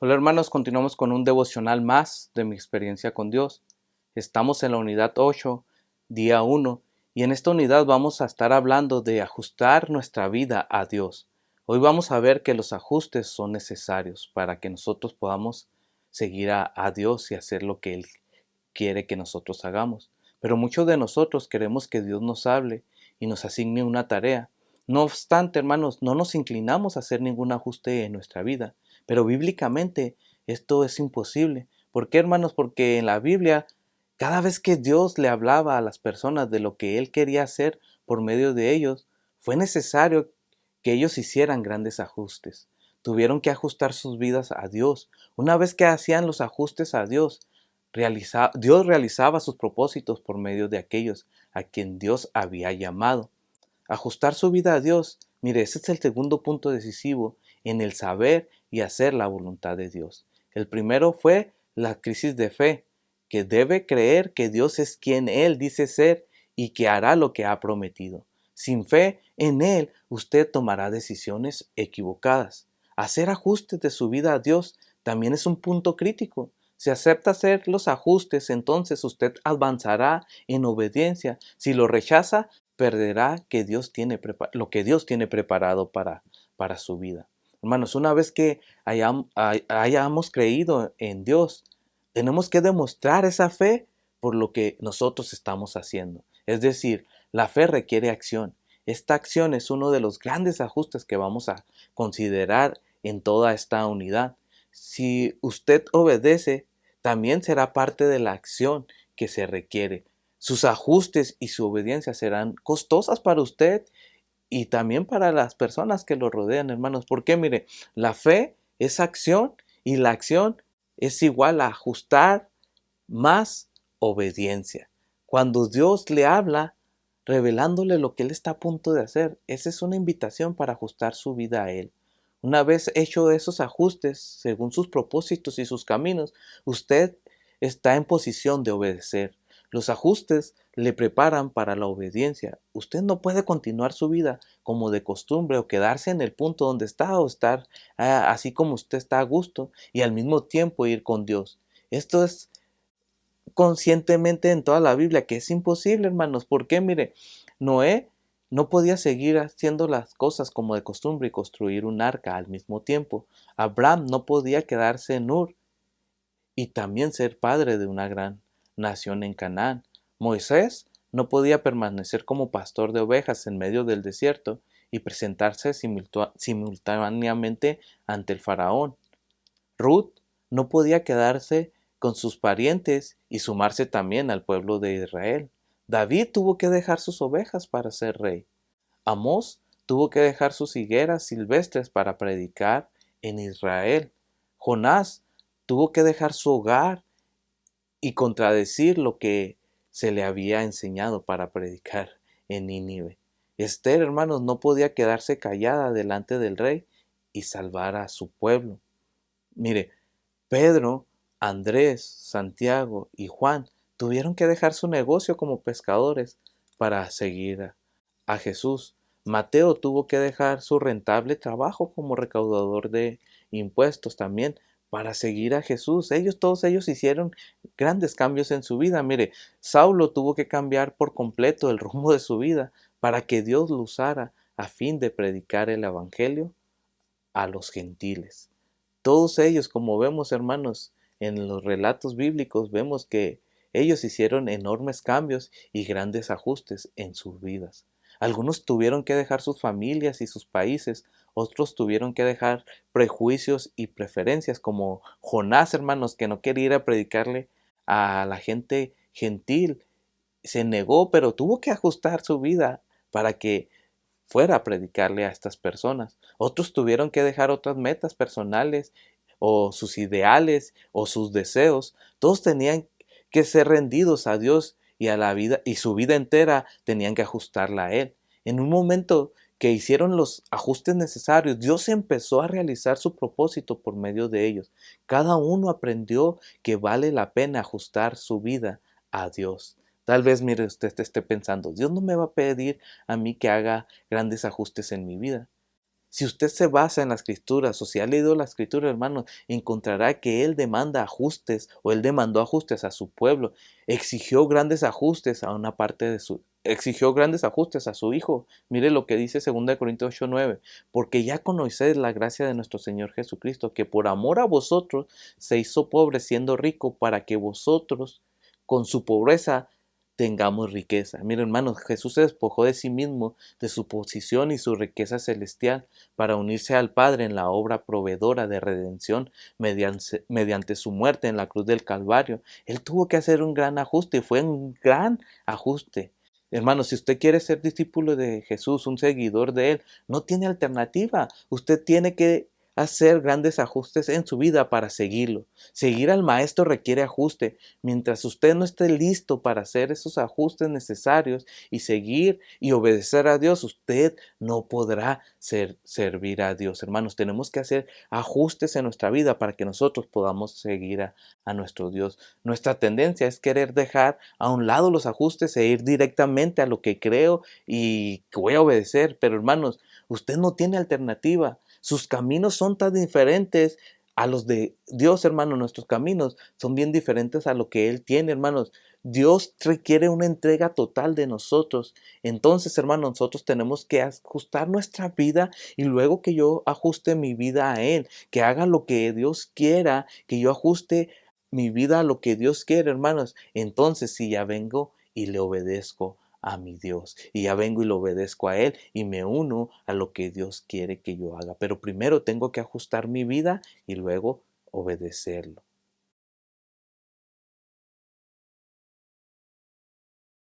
Hola hermanos, continuamos con un devocional más de mi experiencia con Dios. Estamos en la unidad 8, día 1, y en esta unidad vamos a estar hablando de ajustar nuestra vida a Dios. Hoy vamos a ver que los ajustes son necesarios para que nosotros podamos seguir a Dios y hacer lo que Él quiere que nosotros hagamos. Pero muchos de nosotros queremos que Dios nos hable y nos asigne una tarea. No obstante, hermanos, no nos inclinamos a hacer ningún ajuste en nuestra vida. Pero bíblicamente esto es imposible. ¿Por qué, hermanos? Porque en la Biblia, cada vez que Dios le hablaba a las personas de lo que Él quería hacer por medio de ellos, fue necesario que ellos hicieran grandes ajustes. Tuvieron que ajustar sus vidas a Dios. Una vez que hacían los ajustes a Dios, Dios realizaba sus propósitos por medio de aquellos a quien Dios había llamado. Ajustar su vida a Dios, mire, ese es el segundo punto decisivo en el saber y hacer la voluntad de Dios. El primero fue la crisis de fe, que debe creer que Dios es quien Él dice ser y que hará lo que ha prometido. Sin fe en Él, usted tomará decisiones equivocadas. Hacer ajustes de su vida a Dios también es un punto crítico. Si acepta hacer los ajustes, entonces usted avanzará en obediencia. Si lo rechaza, perderá lo que Dios tiene preparado para su vida. Hermanos, una vez que hayamos creído en Dios, tenemos que demostrar esa fe por lo que nosotros estamos haciendo. Es decir, la fe requiere acción. Esta acción es uno de los grandes ajustes que vamos a considerar en toda esta unidad. Si usted obedece, también será parte de la acción que se requiere. Sus ajustes y su obediencia serán costosas para usted y también para las personas que lo rodean, hermanos. Porque mire, la fe es acción y la acción es igual a ajustar más obediencia. Cuando Dios le habla, revelándole lo que Él está a punto de hacer, esa es una invitación para ajustar su vida a Él. Una vez hecho esos ajustes según sus propósitos y sus caminos, usted está en posición de obedecer. Los ajustes le preparan para la obediencia. Usted no puede continuar su vida como de costumbre o quedarse en el punto donde está o estar así como usted está a gusto y al mismo tiempo ir con Dios. Esto es conscientemente en toda la Biblia, que es imposible, hermanos. Porque mire, Noé no podía seguir haciendo las cosas como de costumbre y construir un arca al mismo tiempo. Abraham no podía quedarse en Ur y también ser padre de una gran nación en Canaán. Moisés no podía permanecer como pastor de ovejas en medio del desierto y presentarse simultáneamente ante el faraón. Ruth no podía quedarse con sus parientes y sumarse también al pueblo de Israel. David tuvo que dejar sus ovejas para ser rey. Amós tuvo que dejar sus higueras silvestres para predicar en Israel. Jonás tuvo que dejar su hogar y contradecir lo que se le había enseñado para predicar en Nínive. Esther, hermanos, no podía quedarse callada delante del rey y salvar a su pueblo. Mire, Pedro, Andrés, Santiago y Juan tuvieron que dejar su negocio como pescadores para seguir a Jesús. Mateo tuvo que dejar su rentable trabajo como recaudador de impuestos también para seguir a Jesús. Todos ellos hicieron grandes cambios en su vida. Mire, Saulo tuvo que cambiar por completo el rumbo de su vida para que Dios lo usara a fin de predicar el evangelio a los gentiles. Todos ellos, como vemos, hermanos, en los relatos bíblicos, vemos que ellos hicieron enormes cambios y grandes ajustes en sus vidas. Algunos tuvieron que dejar sus familias y sus países, otros tuvieron que dejar prejuicios y preferencias, como Jonás, hermanos, que no quería ir a predicarle a la gente gentil. Se negó, pero tuvo que ajustar su vida para que fuera a predicarle a estas personas. Otros tuvieron que dejar otras metas personales o sus ideales o sus deseos. Todos tenían que ser rendidos a Dios y a la vida, y su vida entera tenían que ajustarla a Él. En un momento que hicieron los ajustes necesarios, Dios empezó a realizar su propósito por medio de ellos. Cada uno aprendió que vale la pena ajustar su vida a Dios. Tal vez, mire, usted esté pensando, Dios no me va a pedir a mí que haga grandes ajustes en mi vida. Si usted se basa en las escrituras o si ha leído la escritura, hermano, encontrará que Él demanda ajustes o Él demandó ajustes a su pueblo. Exigió grandes ajustes a una parte de su... Exigió grandes ajustes a su Hijo. Mire lo que dice 2 Corintios 8:9. Porque ya conocéis la gracia de nuestro Señor Jesucristo, que por amor a vosotros se hizo pobre siendo rico para que vosotros con su pobreza tengamos riqueza. Mire, hermanos, Jesús se despojó de sí mismo, de su posición y su riqueza celestial, para unirse al Padre en la obra proveedora de redención mediante su muerte en la cruz del Calvario. Él tuvo que hacer un gran ajuste y fue un gran ajuste. Hermano, si usted quiere ser discípulo de Jesús, un seguidor de Él, no tiene alternativa. Usted tiene que hacer grandes ajustes en su vida para seguirlo. Seguir al Maestro requiere ajuste. Mientras usted no esté listo para hacer esos ajustes necesarios y seguir y obedecer a Dios, usted no podrá servir a Dios. Hermanos, tenemos que hacer ajustes en nuestra vida para que nosotros podamos seguir a nuestro Dios. Nuestra tendencia es querer dejar a un lado los ajustes e ir directamente a lo que creo y que voy a obedecer. Pero hermanos, usted no tiene alternativa. Sus caminos son tan diferentes a los de Dios, hermano. Nuestros caminos son bien diferentes a lo que Él tiene, hermanos. Dios requiere una entrega total de nosotros. Entonces, hermanos, nosotros tenemos que ajustar nuestra vida y luego que yo ajuste mi vida a Él, que haga lo que Dios quiera, que yo ajuste mi vida a lo que Dios quiere, hermanos. Entonces, si ya vengo y le obedezco a mi Dios, y ya vengo y le obedezco a Él y me uno a lo que Dios quiere que yo haga. Pero primero tengo que ajustar mi vida y luego obedecerlo.